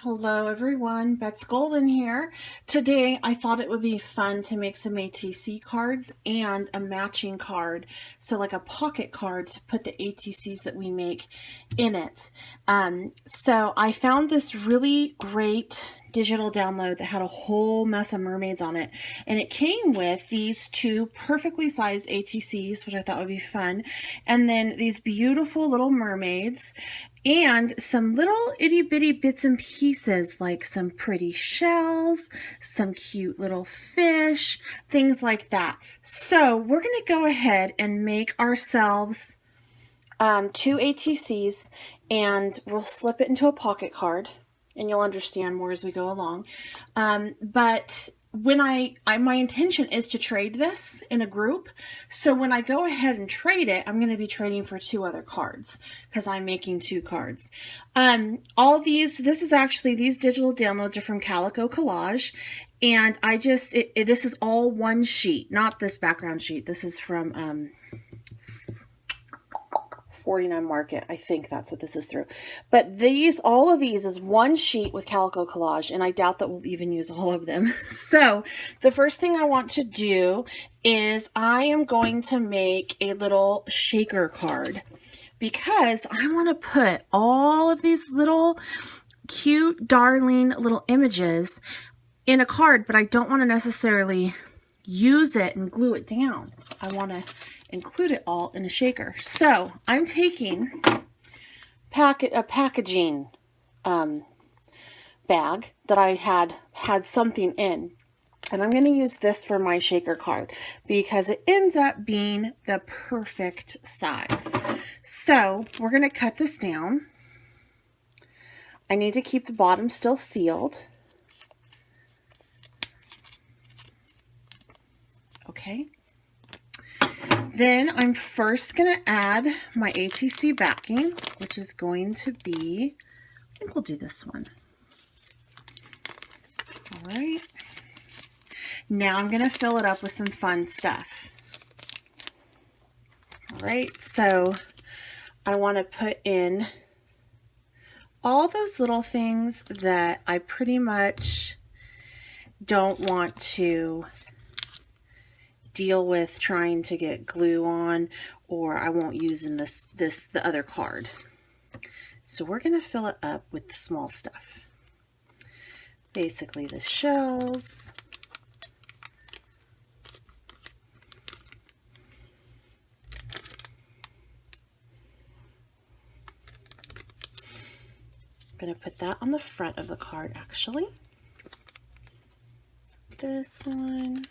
Hello everyone, Bets Golden here. Today I thought it would be fun to make some ATC cards and a matching card, so like a pocket card to put the ATCs that we make in it. So I found this really great digital download that had a whole mess of mermaids on it, and it came with these two perfectly sized ATCs, which I thought would be fun, and then these beautiful little mermaids and some little itty bitty bits and pieces like some pretty shells, some cute little fish, things like that. So we're going to go ahead and make ourselves two ATCs, and we'll slip it into a pocket card, and you'll understand more as we go along. But when my intention is to trade this in a group. So when I go ahead and trade it, I'm going to be trading for two other cards because I'm making two cards. All these digital downloads are from Calico Collage. And this is all one sheet, not this background sheet. This is from, 49 Market. I think that's what this is through. But all of these is one sheet with Calico Collage, and I doubt that we'll even use all of them. So the first thing I want to do is I am going to make a little shaker card because I want to put all of these little cute, darling little images in a card, but I don't want to necessarily use it and glue it down. I want to include it all in a shaker. So I'm taking a packaging bag that I had something in, and I'm going to use this for my shaker card because it ends up being the perfect size. So we're going to cut this down. I need to keep the bottom still sealed. Okay. Then I'm first going to add my ATC backing, which is going to be, I think we'll do this one. All right. Now I'm going to fill it up with some fun stuff. All right. So I want to put in all those little things that I pretty much don't want to deal with trying to get glue on, or I won't use in the other card. So we're going to fill it up with the small stuff. Basically the shells, I'm going to put that on the front of the card actually. This one.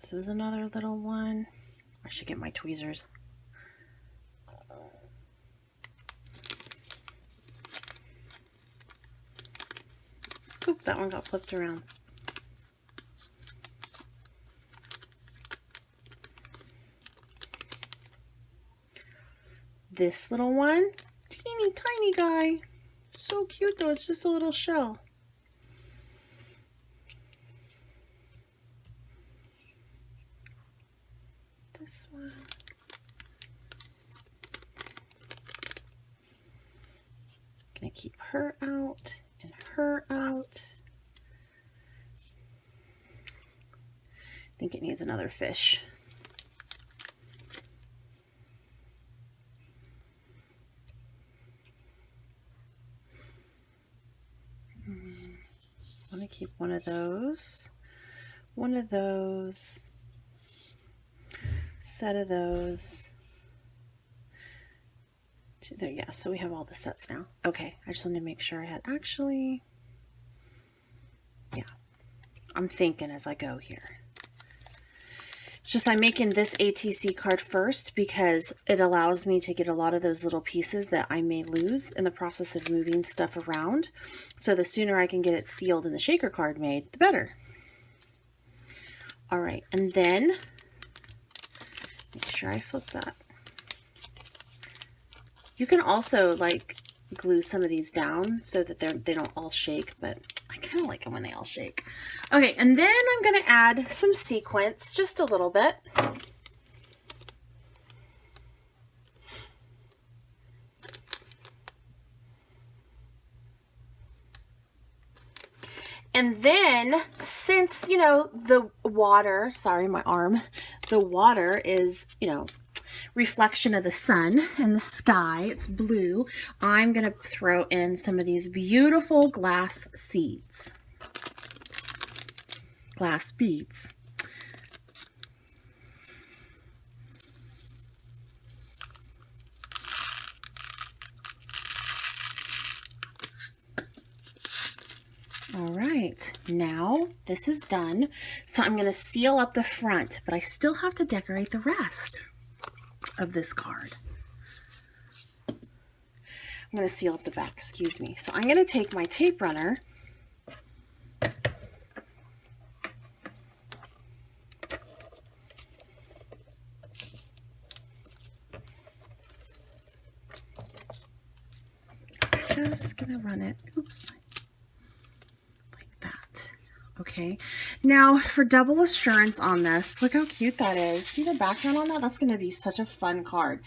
This is another little one. I should get my tweezers. Oop, that one got flipped around. This little one, teeny tiny guy. So cute though, it's just a little shell. This one. Gonna keep her out and her out. I think it needs another fish. I want to keep one of those, set of those. There, yeah, so we have all the sets now. Okay, I just wanted to make sure I had actually, yeah, I'm thinking as I go here. It's just I'm making this ATC card first because it allows me to get a lot of those little pieces that I may lose in the process of moving stuff around. So the sooner I can get it sealed and the shaker card made, the better. All right, and then make sure I flip that. You can also like glue some of these down so that they don't all shake, but I kind of like them when they all shake. Okay, and then I'm going to add some sequins, just a little bit. And then since, you know, the water, sorry, my arm, the water is, you know, reflection of the sun and the sky, it's blue, I'm going to throw in some of these beautiful glass seeds, glass beads. All right, now this is done. So I'm going to seal up the front, but I still have to decorate the rest of this card. I'm going to seal up the back, excuse me. So I'm going to take my tape runner just going to run it, oops, like that. Okay, now for double assurance on this, look how cute that is. See the background on that? That's going to be such a fun card.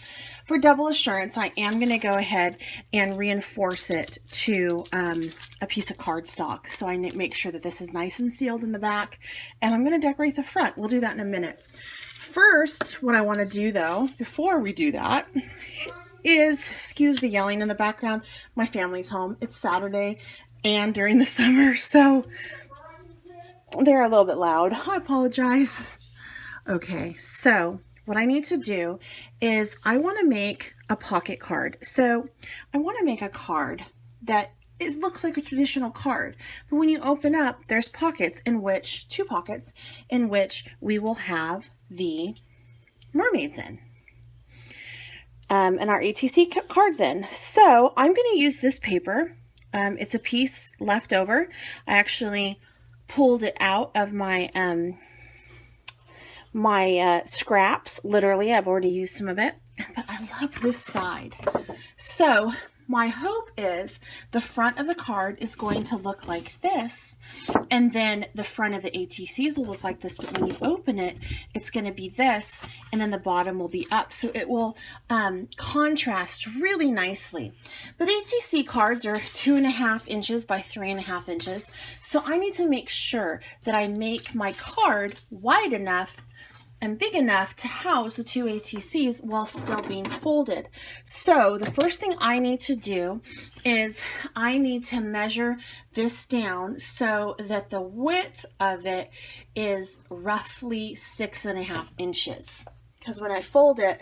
For double assurance, I am going to go ahead and reinforce it to a piece of cardstock. So I make sure that this is nice and sealed in the back, and I'm going to decorate the front. We'll do that in a minute. First, what I want to do though, before we do that, is, excuse the yelling in the background, my family's home. It's Saturday and during the summer, so they're a little bit loud. I apologize. Okay, so what I need to do is I want to make a pocket card. So I want to make a card that it looks like a traditional card, but when you open up, there's pockets in which, 2 pockets, in which we will have the mermaids in. And our ATC cards in. So I'm going to use this paper. It's a piece left over. I actually pulled it out of my scraps. Literally, I've already used some of it, but I love this side. So my hope is the front of the card is going to look like this, and then the front of the ATCs will look like this, but when you open it, it's going to be this, and then the bottom will be up, so it will contrast really nicely. But ATC cards are 2.5 inches by 3.5 inches, so I need to make sure that I make my card wide enough and big enough to house the 2 ATCs while still being folded. So the first thing I need to do is I need to measure this down so that the width of it is roughly 6.5 inches. Because when I fold it,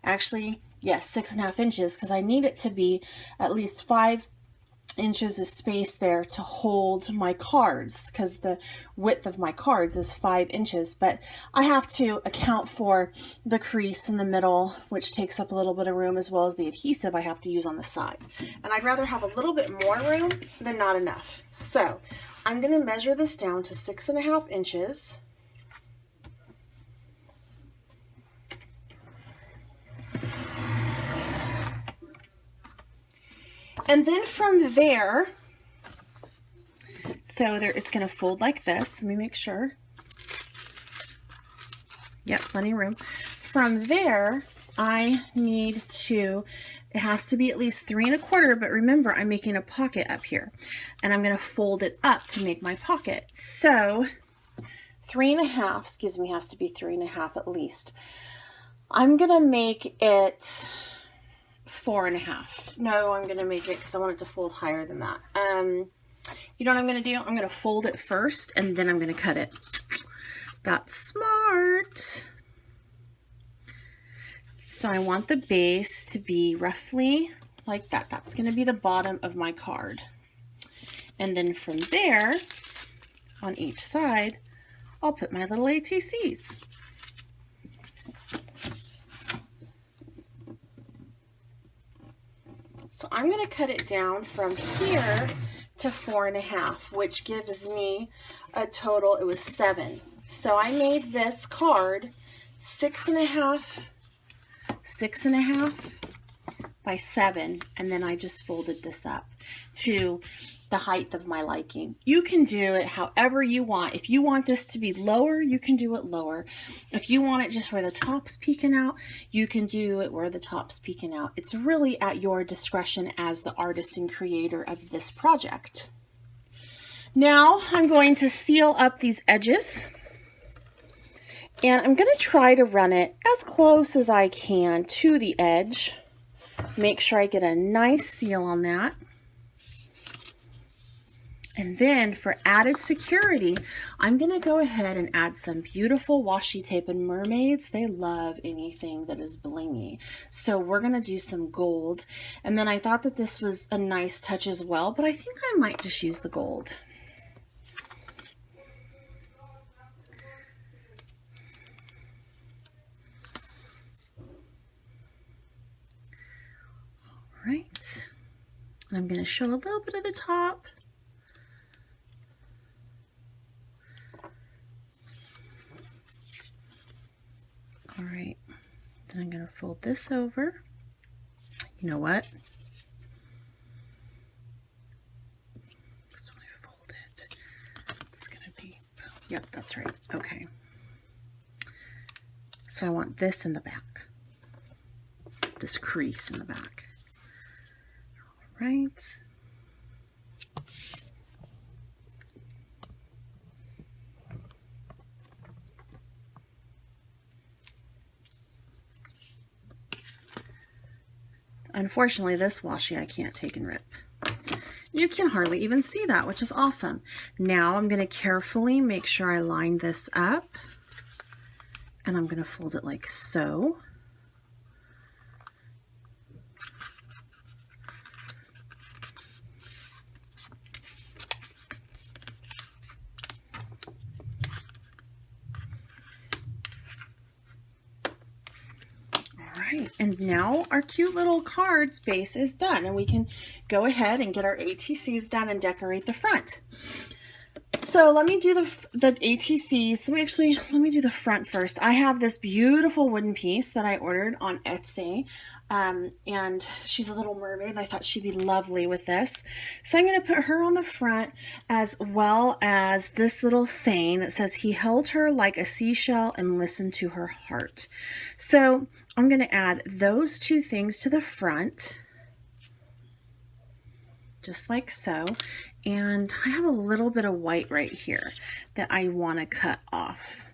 actually, yes, 6.5 inches, because I need it to be at least 5 inches of space there to hold my cards, because the width of my cards is 5 inches, but I have to account for the crease in the middle, which takes up a little bit of room, as well as the adhesive I have to use on the side, and I'd rather have a little bit more room than not enough. So I'm going to measure this down to 6.5 inches. And then from there, so there, it's going to fold like this. Let me make sure. Yep, plenty of room. From there, I need to, it has to be at least 3.25, but remember, I'm making a pocket up here, and I'm going to fold it up to make my pocket. So 3.5, excuse me, has to be 3.5 at least. I'm going to make it 4.5. No, I'm going to make it, because I want it to fold higher than that. You know what I'm going to do? I'm going to fold it first, and then I'm going to cut it. That's smart. So I want the base to be roughly like that. That's going to be the bottom of my card. And then from there, on each side, I'll put my little ATCs. So I'm going to cut it down from here to 4.5, which gives me a total, it was 7. So I made this card 6.5 by 7, and then I just folded this up to the height of my liking. You can do it however you want. If you want this to be lower, you can do it lower. If you want it just where the top's peeking out, you can do it where the top's peeking out. It's really at your discretion as the artist and creator of this project. Now I'm going to seal up these edges, and I'm going to try to run it as close as I can to the edge. Make sure I get a nice seal on that. And then for added security, I'm going to go ahead and add some beautiful washi tape. And mermaids, they love anything that is blingy. So we're going to do some gold. And then I thought that this was a nice touch as well, but I think I might just use the gold. All right. And I'm going to show a little bit of the top. All right, then I'm going to fold this over. You know what? Because when I fold it, it's going to be, yep, that's right. Okay. So I want this in the back, this crease in the back. All right. Unfortunately, this washi I can't take and rip. You can hardly even see that, which is awesome. Now I'm going to carefully make sure I line this up, and I'm going to fold it like so. And now our cute little cards base is done, and we can go ahead and get our ATCs done and decorate the front. So let me do the ATCs. Let me do the front first. I have this beautiful wooden piece that I ordered on Etsy, and she's a little mermaid, and I thought she'd be lovely with this. So I'm going to put her on the front, as well as this little saying that says, "He held her like a seashell and listened to her heart." So I'm going to add those two things to the front, just like so. And I have a little bit of white right here that I want to cut off.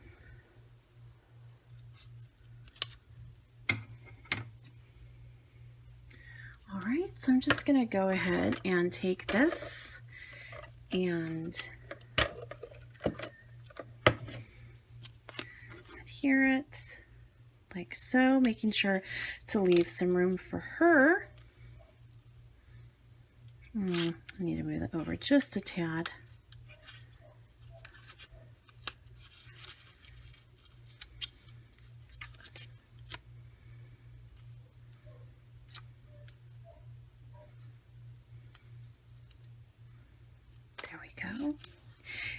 All right, so I'm just going to go ahead and take this and adhere it like so, making sure to leave some room for her. I need to move it over just a tad. There we go.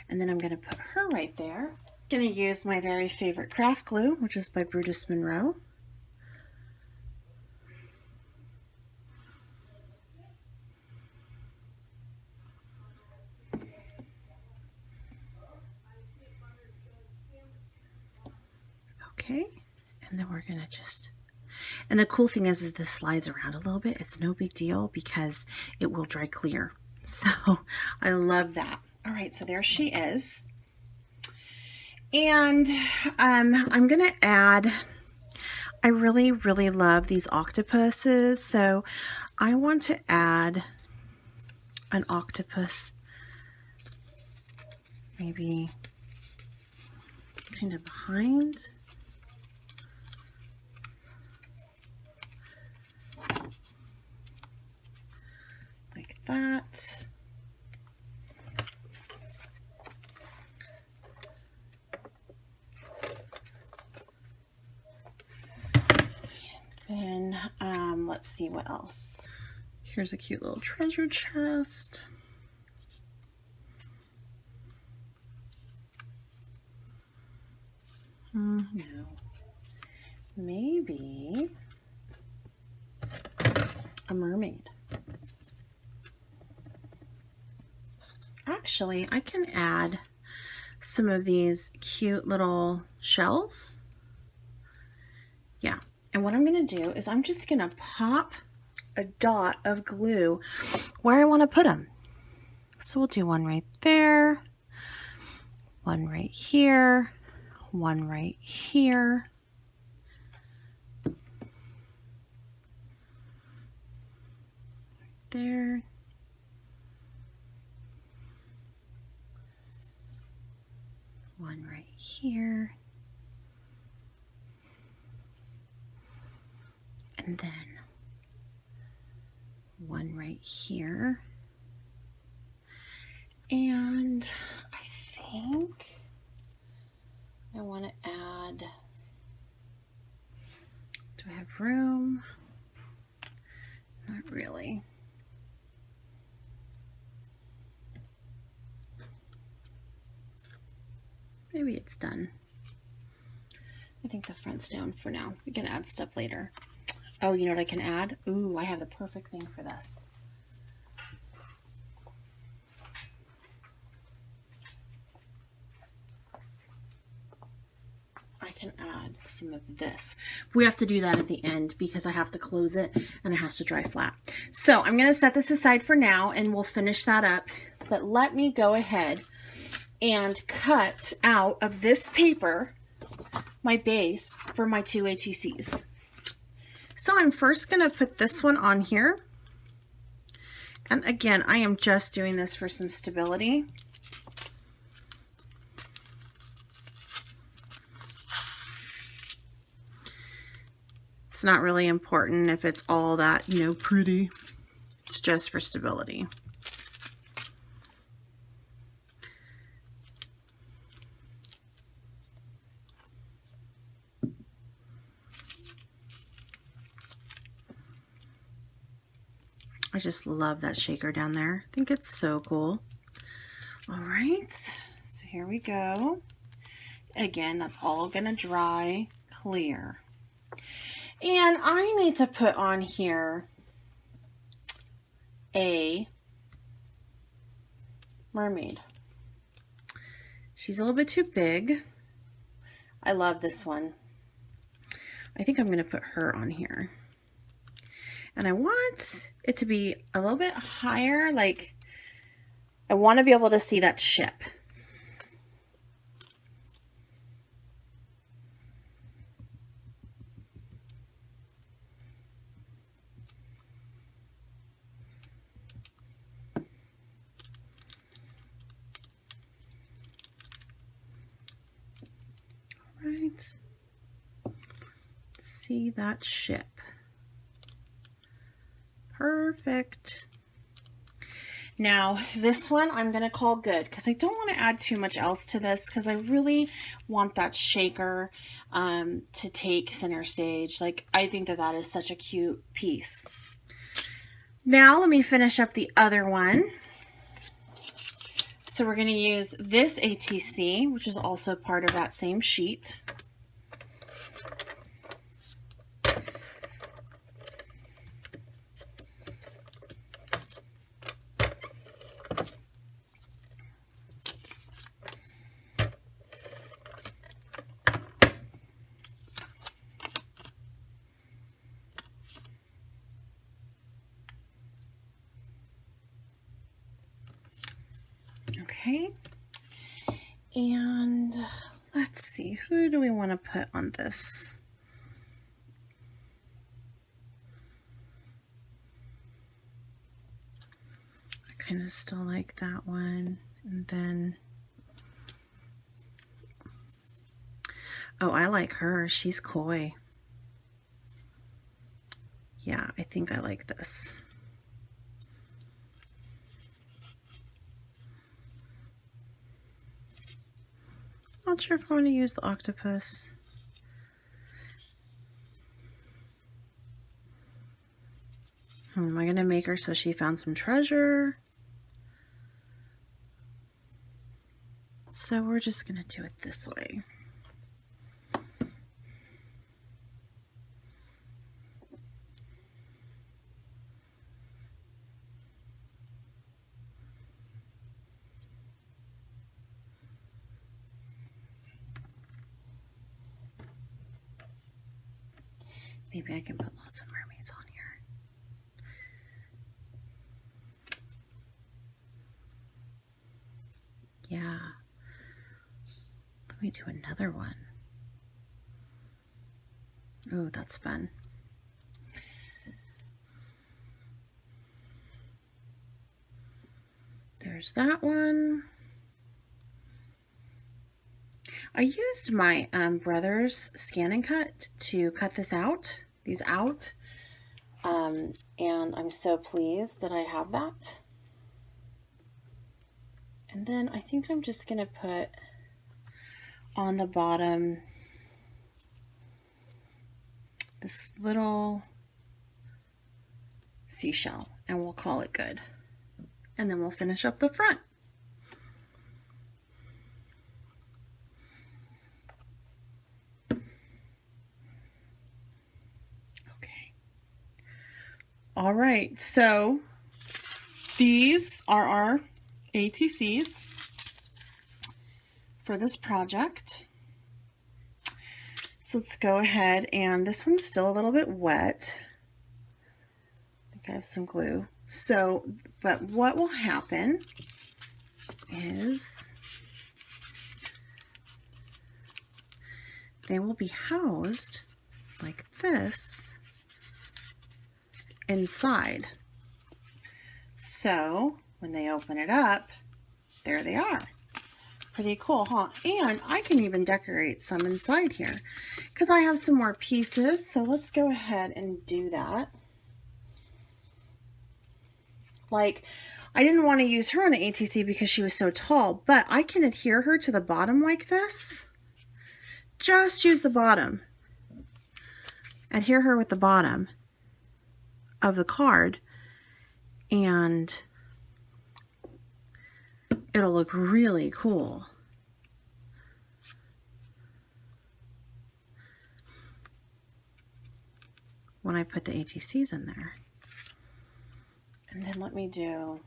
And then I'm going to put her right there. I'm going to use my very favorite craft glue, which is by Brutus Monroe. Okay, and then we're gonna just, and the cool thing is this slides around a little bit. It's no big deal because it will dry clear. So I love that. All right, so there she is. And I'm gonna add, I really love these octopuses. So I want to add an octopus, maybe kind of behind. Like that. And then let's see what else. Here's a cute little treasure chest. No. Maybe a mermaid. Actually, I can add some of these cute little shells. Yeah, and what I'm going to do is I'm just going to pop a dot of glue where I want to put them. So we'll do one right there, one right here, one right here. There. One right here. And then one right here. And I think I want to add, do I have room? Not really. Maybe it's done. I think the front's down for now. We can add stuff later. Oh, you know what I can add? Ooh, I have the perfect thing for this. I can add some of this. We have to do that at the end because I have to close it and it has to dry flat. So I'm going to set this aside for now and we'll finish that up. But let me go ahead and cut out of this paper my base for my two ATCs. So I'm first going to put this one on here. And again, I am just doing this for some stability. It's not really important if it's all that, you know, pretty. It's just for stability. I just love that shaker down there. I think it's so cool. All right, so here we go. Again, that's all gonna dry clear. And I need to put on here a mermaid. She's a little bit too big. I love this one. I think I'm gonna put her on here. And I want it to be a little bit higher, like I want to be able to see that ship. All right. See that ship. Perfect. Now this one I'm going to call good because I don't want to add too much else to this because I really want that shaker to take center stage. Like I think that that is such a cute piece. Now let me finish up the other one. So we're going to use this ATC, which is also part of that same sheet. Okay, and let's see, who do we want to put on this? I kind of still like that one, and then, oh, I like her, she's coy. Yeah, I think I like this. Not sure if I want to use the octopus. Am I going to make her so she found some treasure? So we're just going to do it this way. Maybe I can put lots of mermaids on here. Yeah. Let me do another one. Oh, that's fun. There's that one. I used my brother's scan and cut to cut these out. And I'm so pleased that I have that. And then I think I'm just going to put on the bottom this little seashell, and we'll call it good. And then we'll finish up the front. Okay. All right, so these are our ATCs for this project. So let's go ahead, and this one's still a little bit wet. I think I have some glue. So, but what will happen is they will be housed like this inside. So when they open it up, there they are. Pretty cool, huh? And I can even decorate some inside here because I have some more pieces. So let's go ahead and do that. Like, I didn't want to use her on an ATC because she was so tall, but I can adhere her to the bottom like this. Just use the bottom. Adhere her with the bottom of the card, and it'll look really cool. When I put the ATCs in there. And then let me do,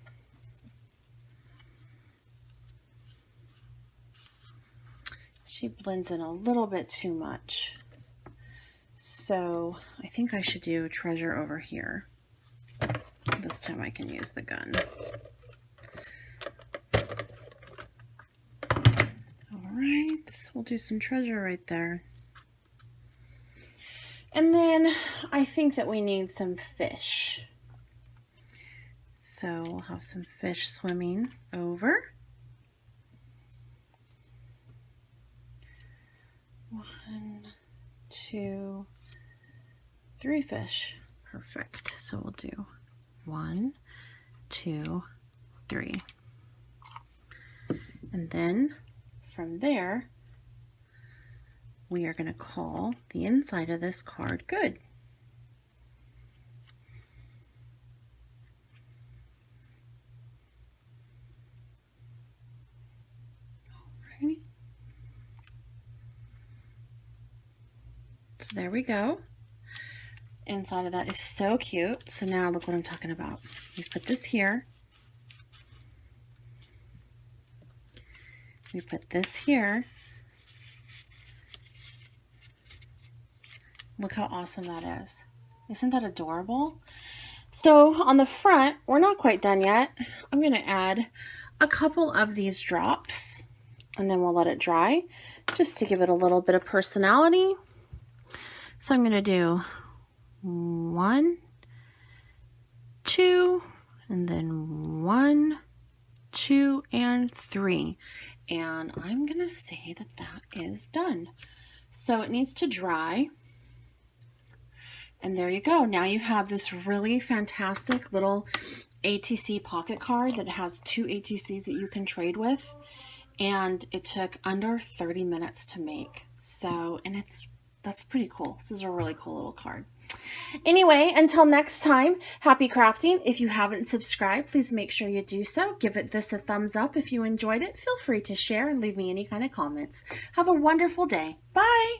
she blends in a little bit too much. So I think I should do treasure over here. This time I can use the gun. All right, we'll do some treasure right there. And then I think that we need some fish. So we'll have some fish swimming over. 1, 2, 3 fish. Perfect. So we'll do 1, 2, 3. And then from there, we are going to call the inside of this card good. Alrighty. So there we go. Inside of that is so cute. So now look what I'm talking about. We put this here. We put this here. Look how awesome that is. Isn't that adorable? So on the front, we're not quite done yet. I'm going to add a couple of these drops, and then we'll let it dry just to give it a little bit of personality. So I'm going to do 1, 2, and then 1, 2, and 3. And I'm going to say that that is done. So it needs to dry. And there you go. Now you have this really fantastic little ATC pocket card that has 2 ATCs that you can trade with. And it took under 30 minutes to make. So, and that's pretty cool. This is a really cool little card. Anyway, until next time, happy crafting. If you haven't subscribed, please make sure you do so. Give this a thumbs up if you enjoyed it. Feel free to share and leave me any kind of comments. Have a wonderful day. Bye.